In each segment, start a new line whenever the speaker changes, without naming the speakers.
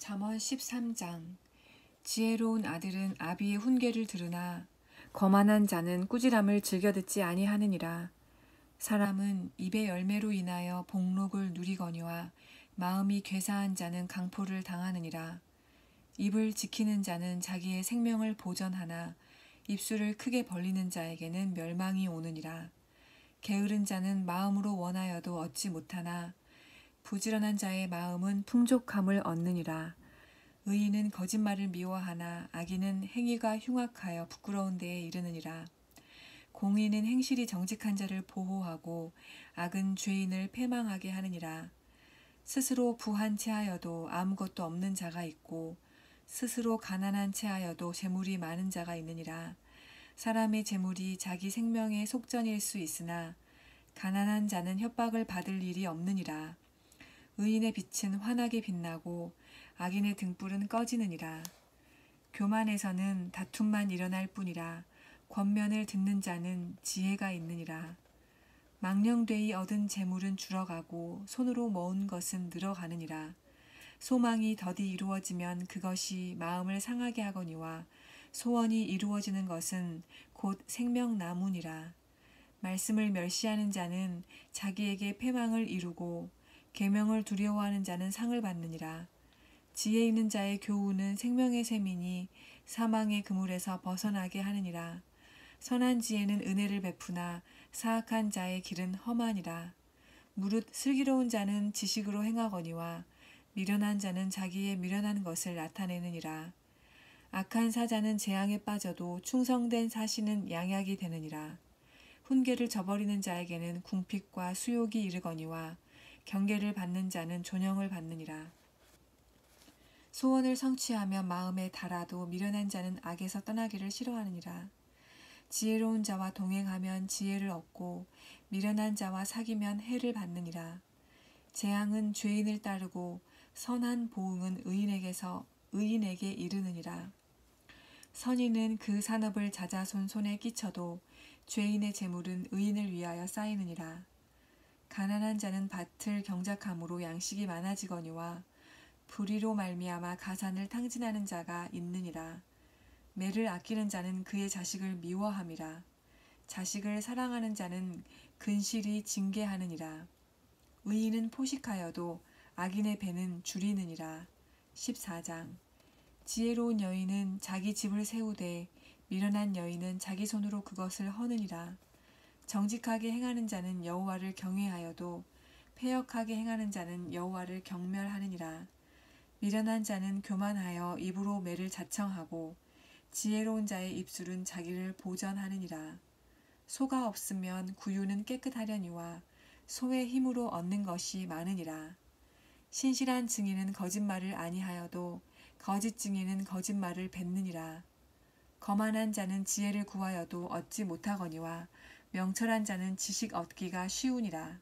잠언 13장. 지혜로운 아들은 아비의 훈계를 들으나 거만한 자는 꾸지람을 즐겨 듣지 아니하느니라. 사람은 입의 열매로 인하여 복록을 누리거니와 마음이 괴사한 자는 강포를 당하느니라. 입을 지키는 자는 자기의 생명을 보전하나 입술을 크게 벌리는 자에게는 멸망이 오느니라. 게으른 자는 마음으로 원하여도 얻지 못하나 부지런한 자의 마음은 풍족함을 얻느니라. 의인은 거짓말을 미워하나 악인은 행위가 흉악하여 부끄러운 데에 이르느니라. 공의는 행실이 정직한 자를 보호하고 악은 죄인을 패망하게 하느니라. 스스로 부한 채하여도 아무것도 없는 자가 있고 스스로 가난한 채하여도 재물이 많은 자가 있느니라. 사람의 재물이 자기 생명의 속전일 수 있으나 가난한 자는 협박을 받을 일이 없느니라. 의인의 빛은 환하게 빛나고 악인의 등불은 꺼지느니라. 교만에서는 다툼만 일어날 뿐이라 권면을 듣는 자는 지혜가 있느니라. 망령되이 얻은 재물은 줄어가고 손으로 모은 것은 늘어가느니라. 소망이 더디 이루어지면 그것이 마음을 상하게 하거니와 소원이 이루어지는 것은 곧 생명나무니라. 말씀을 멸시하는 자는 자기에게 패망을 이루고 계명을 두려워하는 자는 상을 받느니라. 지혜 있는 자의 교훈은 생명의 샘이니 사망의 그물에서 벗어나게 하느니라. 선한 지혜는 은혜를 베푸나 사악한 자의 길은 험하니라. 무릇 슬기로운 자는 지식으로 행하거니와 미련한 자는 자기의 미련한 것을 나타내느니라. 악한 사자는 재앙에 빠져도 충성된 사신은 양약이 되느니라. 훈계를 저버리는 자에게는 궁핍과 수욕이 이르거니와 경계를 받는 자는 존영을 받느니라. 소원을 성취하며 마음에 달아도 미련한 자는 악에서 떠나기를 싫어하느니라. 지혜로운 자와 동행하면 지혜를 얻고 미련한 자와 사귀면 해를 받느니라. 재앙은 죄인을 따르고 선한 보응은 의인에게 이르느니라. 선인은 그 산업을 자자손 손에 끼쳐도 죄인의 재물은 의인을 위하여 쌓이느니라. 가난한 자는 밭을 경작함으로 양식이 많아지거니와 불의로 말미암아 가산을 탕진하는 자가 있느니라. 매를 아끼는 자는 그의 자식을 미워함이라. 자식을 사랑하는 자는 근실이 징계하느니라. 의인은 포식하여도 악인의 배는 줄이느니라. 14장. 지혜로운 여인은 자기 집을 세우되 미련한 여인은 자기 손으로 그것을 허느니라. 정직하게 행하는 자는 여호와를 경외하여도 패역하게 행하는 자는 여호와를 경멸하느니라. 미련한 자는 교만하여 입으로 매를 자청하고 지혜로운 자의 입술은 자기를 보전하느니라. 소가 없으면 구유는 깨끗하려니와 소의 힘으로 얻는 것이 많으니라. 신실한 증인은 거짓말을 아니하여도 거짓 증인은 거짓말을 뱉느니라. 거만한 자는 지혜를 구하여도 얻지 못하거니와 명철한 자는 지식 얻기가 쉬우니라.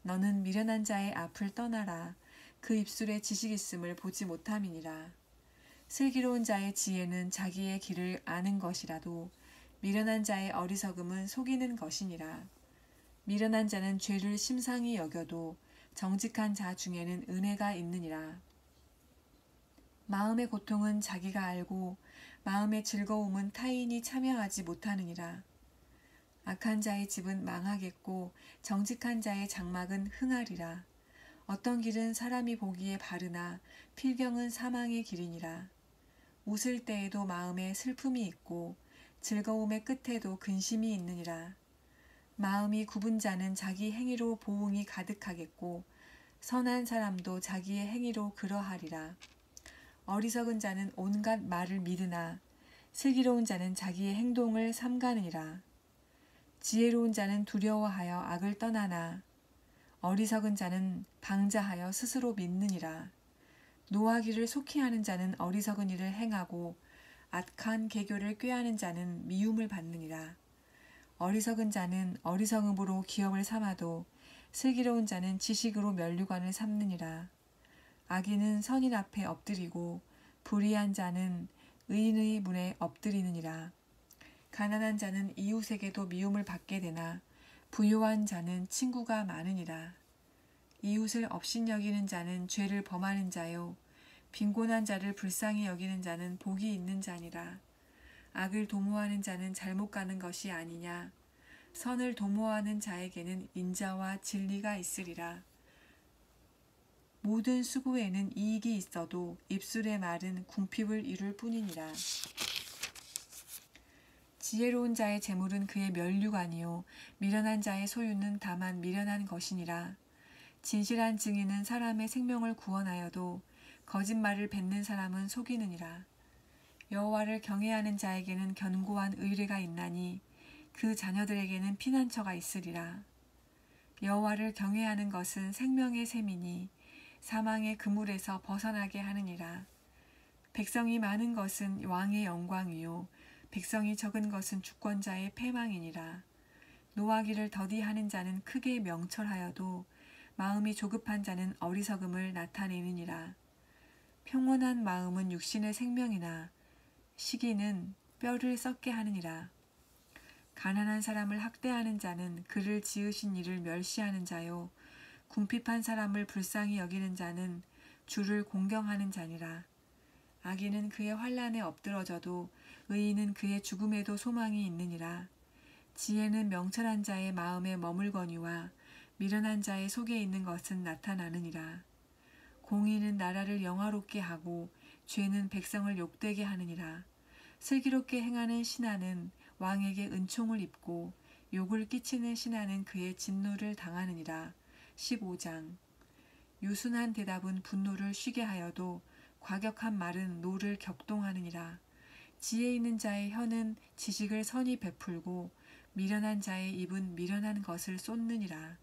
너는 미련한 자의 앞을 떠나라. 그 입술에 지식 있음을 보지 못함이니라. 슬기로운 자의 지혜는 자기의 길을 아는 것이라도 미련한 자의 어리석음은 속이는 것이니라. 미련한 자는 죄를 심상히 여겨도 정직한 자 중에는 은혜가 있느니라. 마음의 고통은 자기가 알고 마음의 즐거움은 타인이 참여하지 못하느니라. 악한 자의 집은 망하겠고 정직한 자의 장막은 흥하리라. 어떤 길은 사람이 보기에 바르나 필경은 사망의 길이니라. 웃을 때에도 마음에 슬픔이 있고 즐거움의 끝에도 근심이 있느니라. 마음이 굽은 자는 자기 행위로 보응이 가득하겠고 선한 사람도 자기의 행위로 그러하리라. 어리석은 자는 온갖 말을 믿으나 슬기로운 자는 자기의 행동을 삼가느니라. 지혜로운 자는 두려워하여 악을 떠나나 어리석은 자는 방자하여 스스로 믿느니라. 노하기를 속히 하는 자는 어리석은 일을 행하고 악한 계교를 꾀하는 자는 미움을 받느니라. 어리석은 자는 어리석음으로 기업을 삼아도 슬기로운 자는 지식으로 면류관을 삼느니라. 악인은 선인 앞에 엎드리고 불의한 자는 의인의 문에 엎드리느니라. 가난한 자는 이웃에게도 미움을 받게 되나 부유한 자는 친구가 많으니라. 이웃을 업신여기는 자는 죄를 범하는 자요 빈곤한 자를 불쌍히 여기는 자는 복이 있는 자니라. 악을 도모하는 자는 잘못 가는 것이 아니냐. 선을 도모하는 자에게는 인자와 진리가 있으리라. 모든 수고에는 이익이 있어도 입술의 말은 궁핍을 이룰 뿐이니라. 지혜로운 자의 재물은 그의 면류관이요 미련한 자의 소유는 다만 미련한 것이니라. 진실한 증인은 사람의 생명을 구원하여도 거짓말을 뱉는 사람은 속이느니라. 여호와를 경외하는 자에게는 견고한 의뢰가 있나니 그 자녀들에게는 피난처가 있으리라. 여호와를 경외하는 것은 생명의 셈이니 사망의 그물에서 벗어나게 하느니라. 백성이 많은 것은 왕의 영광이요 백성이 적은 것은 주권자의 패망이니라. 노하기를 더디하는 자는 크게 명철하여도 마음이 조급한 자는 어리석음을 나타내느니라. 평온한 마음은 육신의 생명이나 시기는 뼈를 썩게 하느니라. 가난한 사람을 학대하는 자는 그를 지으신 이를 멸시하는 자요 궁핍한 사람을 불쌍히 여기는 자는 주를 공경하는 자니라. 악인은 그의 환난에 엎드러져도 의인은 그의 죽음에도 소망이 있느니라. 지혜는 명철한 자의 마음에 머물거니와 미련한 자의 속에 있는 것은 나타나느니라. 공의는 나라를 영화롭게 하고 죄는 백성을 욕되게 하느니라. 슬기롭게 행하는 신하는 왕에게 은총을 입고 욕을 끼치는 신하는 그의 진노를 당하느니라. 15장. 유순한 대답은 분노를 쉬게 하여도 과격한 말은 노를 격동하느니라. 지혜 있는 자의 혀는 지식을 선히 베풀고 미련한 자의 입은 미련한 것을 쏟느니라.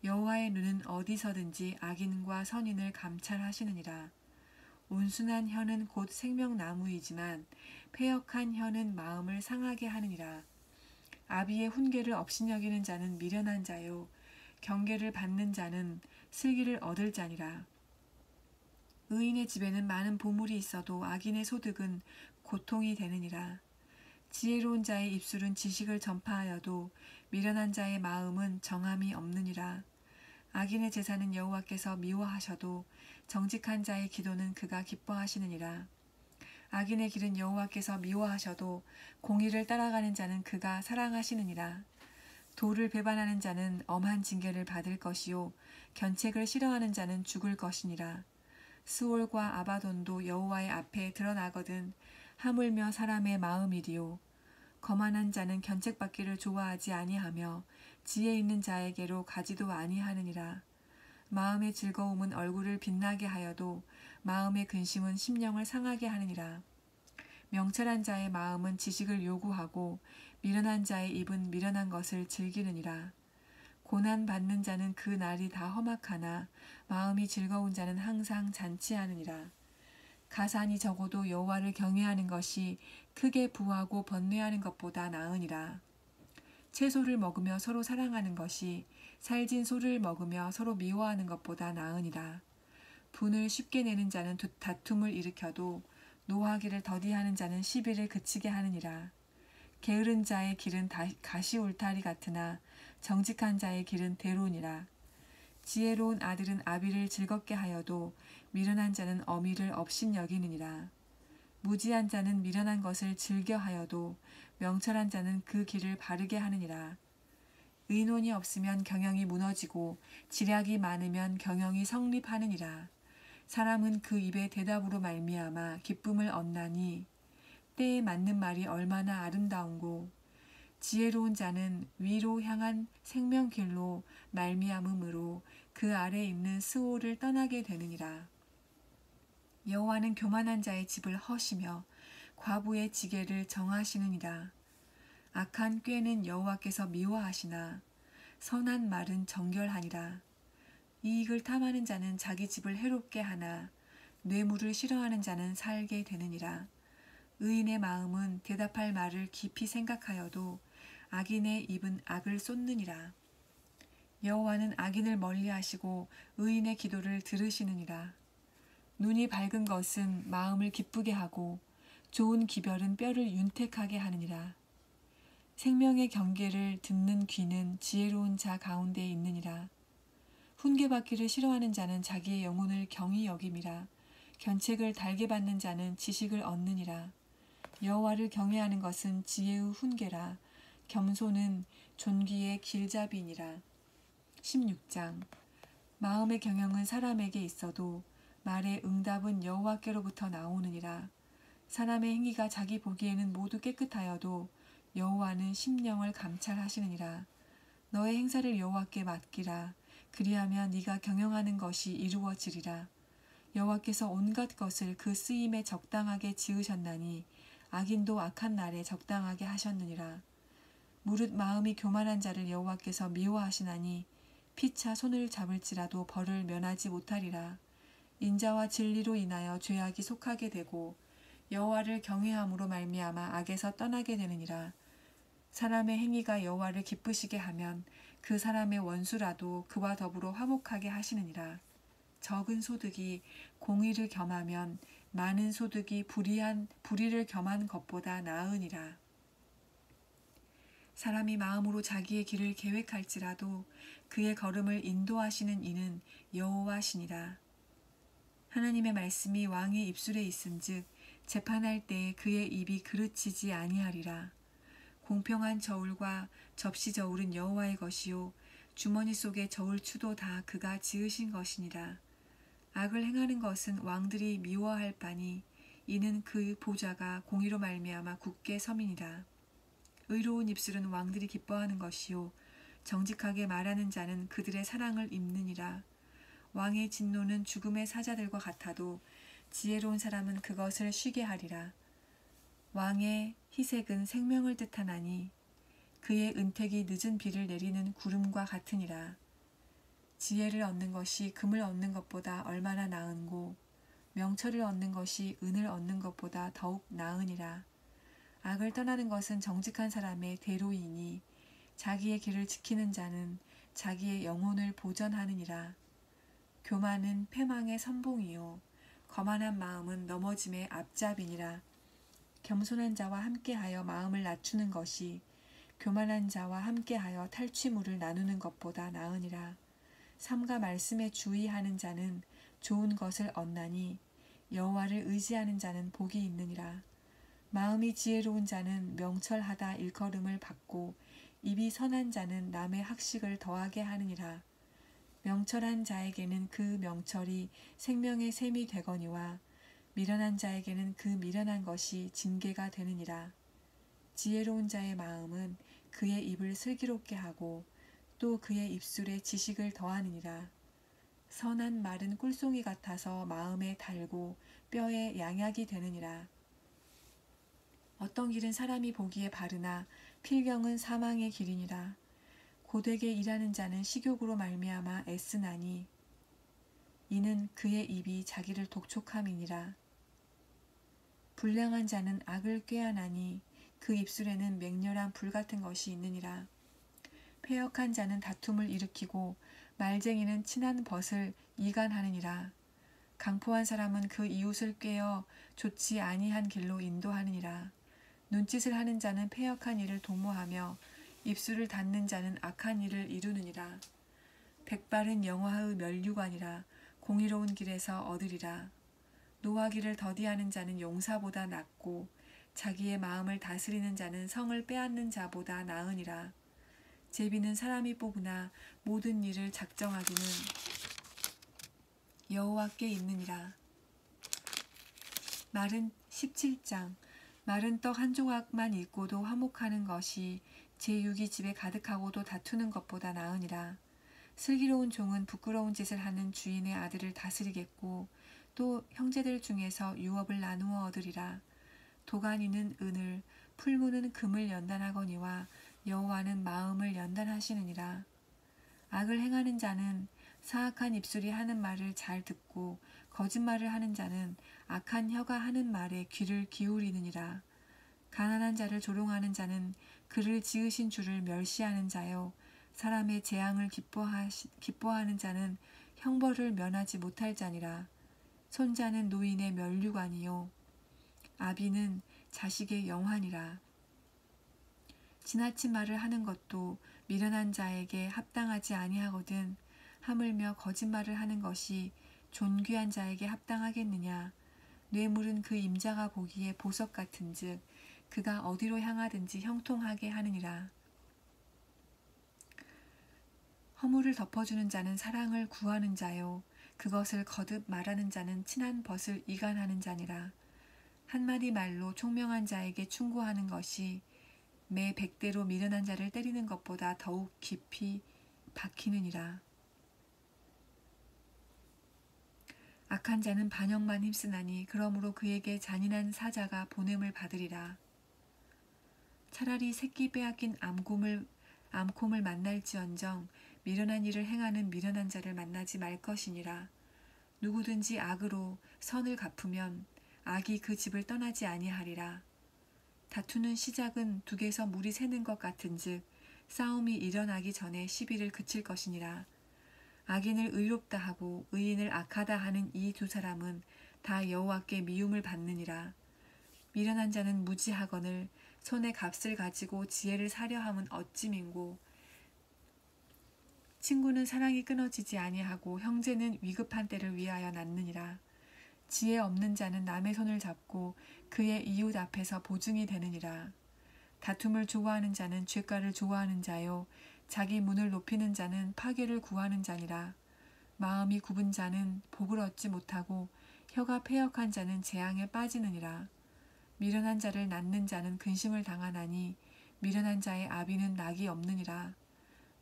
여호와의 눈은 어디서든지 악인과 선인을 감찰하시느니라. 온순한 혀는 곧 생명나무이지만 패역한 혀는 마음을 상하게 하느니라. 아비의 훈계를 업신여기는 자는 미련한 자요 경계를 받는 자는 슬기를 얻을 자니라. 의인의 집에는 많은 보물이 있어도 악인의 소득은 고통이 되느니라. 지혜로운 자의 입술은 지식을 전파하여도 미련한 자의 마음은 정함이 없느니라. 악인의 제사는 여호와께서 미워하셔도 정직한 자의 기도는 그가 기뻐하시느니라. 악인의 길은 여호와께서 미워하셔도 공의를 따라가는 자는 그가 사랑하시느니라. 도를 배반하는 자는 엄한 징계를 받을 것이요 견책을 싫어하는 자는 죽을 것이니라. 스올과 아바돈도 여호와의 앞에 드러나거든 하물며 사람의 마음이리요. 거만한 자는 견책받기를 좋아하지 아니하며 지혜 있는 자에게로 가지도 아니하느니라. 마음의 즐거움은 얼굴을 빛나게 하여도 마음의 근심은 심령을 상하게 하느니라. 명철한 자의 마음은 지식을 요구하고 미련한 자의 입은 미련한 것을 즐기느니라. 고난 받는 자는 그 날이 다 험악하나 마음이 즐거운 자는 항상 잔치하느니라. 가산이 적어도 여호와를 경외하는 것이 크게 부하고 번뇌하는 것보다 나으니라. 채소를 먹으며 서로 사랑하는 것이 살진 소를 먹으며 서로 미워하는 것보다 나으니라. 분을 쉽게 내는 자는 다툼을 일으켜도 노하기를 더디하는 자는 시비를 그치게 하느니라. 게으른 자의 길은 가시 울타리 같으나 정직한 자의 길은 대로니라. 지혜로운 아들은 아비를 즐겁게 하여도 미련한 자는 어미를 업신여기느니라. 무지한 자는 미련한 것을 즐겨하여도 명철한 자는 그 길을 바르게 하느니라. 의논이 없으면 경영이 무너지고 지략이 많으면 경영이 성립하느니라. 사람은 그 입의 대답으로 말미암아 기쁨을 얻나니 때에 맞는 말이 얼마나 아름다운고 지혜로운 자는 위로 향한 생명길로 말미암음으로 그 아래 있는 스올을 떠나게 되느니라. 여호와는 교만한 자의 집을 허시며 과부의 지게를 정하시느니라. 악한 꾀는 여호와께서 미워하시나 선한 말은 정결하니라. 이익을 탐하는 자는 자기 집을 해롭게 하나 뇌물을 싫어하는 자는 살게 되느니라. 의인의 마음은 대답할 말을 깊이 생각하여도 악인의 입은 악을 쏟느니라. 여호와는 악인을 멀리하시고 의인의 기도를 들으시느니라. 눈이 밝은 것은 마음을 기쁘게 하고 좋은 기별은 뼈를 윤택하게 하느니라. 생명의 경계를 듣는 귀는 지혜로운 자 가운데 있느니라. 훈계받기를 싫어하는 자는 자기의 영혼을 경히 여김이라. 견책을 달게 받는 자는 지식을 얻느니라. 여호와를 경외하는 것은 지혜의 훈계라. 겸손은 존귀의 길잡이니라. 16장. 마음의 경영은 사람에게 있어도 말의 응답은 여호와께로부터 나오느니라. 사람의 행위가 자기 보기에는 모두 깨끗하여도 여호와는 심령을 감찰하시느니라. 너의 행사를 여호와께 맡기라. 그리하면 네가 경영하는 것이 이루어지리라. 여호와께서 온갖 것을 그 쓰임에 적당하게 지으셨나니 악인도 악한 날에 적당하게 하셨느니라. 무릇 마음이 교만한 자를 여호와께서 미워하시나니 피차 손을 잡을지라도 벌을 면하지 못하리라. 인자와 진리로 인하여 죄악이 속하게 되고 여호와를 경외함으로 말미암아 악에서 떠나게 되느니라. 사람의 행위가 여호와를 기쁘시게 하면 그 사람의 원수라도 그와 더불어 화목하게 하시느니라. 적은 소득이 공의를 겸하면 많은 소득이 불의를 겸한 것보다 나으니라. 사람이 마음으로 자기의 길을 계획할지라도 그의 걸음을 인도하시는 이는 여호와시니라. 하나님의 말씀이 왕의 입술에 있은즉 재판할 때에 그의 입이 그르치지 아니하리라. 공평한 저울과 접시 저울은 여호와의 것이요 주머니 속의 저울추도 다 그가 지으신 것이니라. 악을 행하는 것은 왕들이 미워할 바니 이는 그 보좌가 공의로 말미암아 굳게 섬이니라. 의로운 입술은 왕들이 기뻐하는 것이요 정직하게 말하는 자는 그들의 사랑을 입느니라. 왕의 진노는 죽음의 사자들과 같아도 지혜로운 사람은 그것을 쉬게 하리라. 왕의 희색은 생명을 뜻하나니 그의 은택이 늦은 비를 내리는 구름과 같으니라. 지혜를 얻는 것이 금을 얻는 것보다 얼마나 나은고 명철을 얻는 것이 은을 얻는 것보다 더욱 나으니라. 악을 떠나는 것은 정직한 사람의 대로이니 자기의 길을 지키는 자는 자기의 영혼을 보전하느니라. 교만은 패망의 선봉이요 거만한 마음은 넘어짐의 앞잡이니라. 겸손한 자와 함께하여 마음을 낮추는 것이 교만한 자와 함께하여 탈취물을 나누는 것보다 나으니라. 삼가 말씀에 주의하는 자는 좋은 것을 얻나니 여호와를 의지하는 자는 복이 있느니라. 마음이 지혜로운 자는 명철하다 일컬음을 받고 입이 선한 자는 남의 학식을 더하게 하느니라. 명철한 자에게는 그 명철이 생명의 샘이 되거니와 미련한 자에게는 그 미련한 것이 징계가 되느니라. 지혜로운 자의 마음은 그의 입을 슬기롭게 하고 또 그의 입술에 지식을 더하느니라. 선한 말은 꿀송이 같아서 마음에 달고 뼈에 양약이 되느니라. 어떤 길은 사람이 보기에 바르나 필경은 사망의 길이니라. 고되게 일하는 자는 식욕으로 말미암아 애쓰나니 이는 그의 입이 자기를 독촉함이니라. 불량한 자는 악을 꾀하나니 그 입술에는 맹렬한 불 같은 것이 있느니라. 패역한 자는 다툼을 일으키고 말쟁이는 친한 벗을 이간하느니라. 강포한 사람은 그 이웃을 꾀어 좋지 아니한 길로 인도하느니라. 눈짓을 하는 자는 패역한 일을 도모하며 입술을 닫는 자는 악한 일을 이루느니라. 백발은 영화의 면류관이라. 공의로운 길에서 얻으리라. 노하기를 더디하는 자는 용사보다 낫고 자기의 마음을 다스리는 자는 성을 빼앗는 자보다 나으니라. 제비는 사람이 뽑으나 모든 일을 작정하기는 여호와께 있느니라. 말은 17장. 마른 떡 한 조각만 있고도 화목하는 것이 제6이 집에 가득하고도 다투는 것보다 나으니라. 슬기로운 종은 부끄러운 짓을 하는 주인의 아들을 다스리겠고 또 형제들 중에서 유업을 나누어 얻으리라. 도가니는 은을, 풀무는 금을 연단하거니와 여호와는 마음을 연단하시느니라. 악을 행하는 자는 사악한 입술이 하는 말을 잘 듣고 거짓말을 하는 자는 악한 혀가 하는 말에 귀를 기울이느니라. 가난한 자를 조롱하는 자는 그를 지으신 주를 멸시하는 자요 사람의 재앙을 기뻐하는 자는 형벌을 면하지 못할 자니라. 손자는 노인의 면류관이요 아비는 자식의 영환이라. 지나친 말을 하는 것도 미련한 자에게 합당하지 아니하거든 하물며 거짓말을 하는 것이 존귀한 자에게 합당하겠느냐. 뇌물은 그 임자가 보기에 보석 같은즉 그가 어디로 향하든지 형통하게 하느니라. 허물을 덮어주는 자는 사랑을 구하는 자요 그것을 거듭 말하는 자는 친한 벗을 이간하는 자니라. 한마디 말로 총명한 자에게 충고하는 것이 매 100대로 미련한 자를 때리는 것보다 더욱 깊이 박히느니라. 악한 자는 반역만 힘쓰나니 그러므로 그에게 잔인한 사자가 보냄을 받으리라. 차라리 새끼 빼앗긴 암곰을 만날지언정 미련한 일을 행하는 미련한 자를 만나지 말 것이니라. 누구든지 악으로 선을 갚으면 악이 그 집을 떠나지 아니하리라. 다투는 시작은 둑에서 물이 새는 것 같은즉 싸움이 일어나기 전에 시비를 그칠 것이니라. 악인을 의롭다 하고 의인을 악하다 하는 이 두 사람은 다 여호와께 미움을 받느니라. 미련한 자는 무지하거늘 손에 값을 가지고 지혜를 사려 함은 어찌 민고. 친구는 사랑이 끊어지지 아니하고 형제는 위급한 때를 위하여 낳느니라. 지혜 없는 자는 남의 손을 잡고 그의 이웃 앞에서 보증이 되느니라. 다툼을 좋아하는 자는 죄가를 좋아하는 자요 자기 문을 높이는 자는 파괴를 구하는 자니라. 마음이 굽은 자는 복을 얻지 못하고 혀가 패역한 자는 재앙에 빠지느니라. 미련한 자를 낳는 자는 근심을 당하나니 미련한 자의 아비는 낙이 없느니라.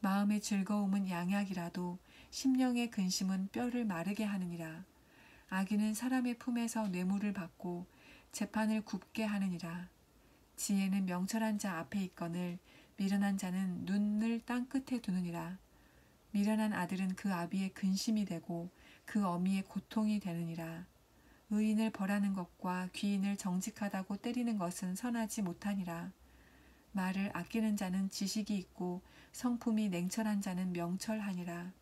마음의 즐거움은 양약이라도 심령의 근심은 뼈를 마르게 하느니라. 악인은 사람의 품에서 뇌물을 받고 재판을 굽게 하느니라. 지혜는 명철한 자 앞에 있거늘 미련한 자는 눈을 땅끝에 두느니라. 미련한 아들은 그 아비의 근심이 되고 그 어미의 고통이 되느니라. 의인을 벌하는 것과 귀인을 정직하다고 때리는 것은 선하지 못하니라. 말을 아끼는 자는 지식이 있고 성품이 냉철한 자는 명철하니라.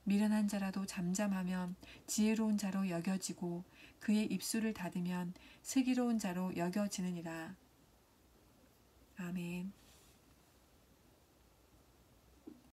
미련한 자라도 잠잠하면 지혜로운 자로 여겨지고 그의 입술을 닫으면 슬기로운 자로 여겨지느니라. 아멘.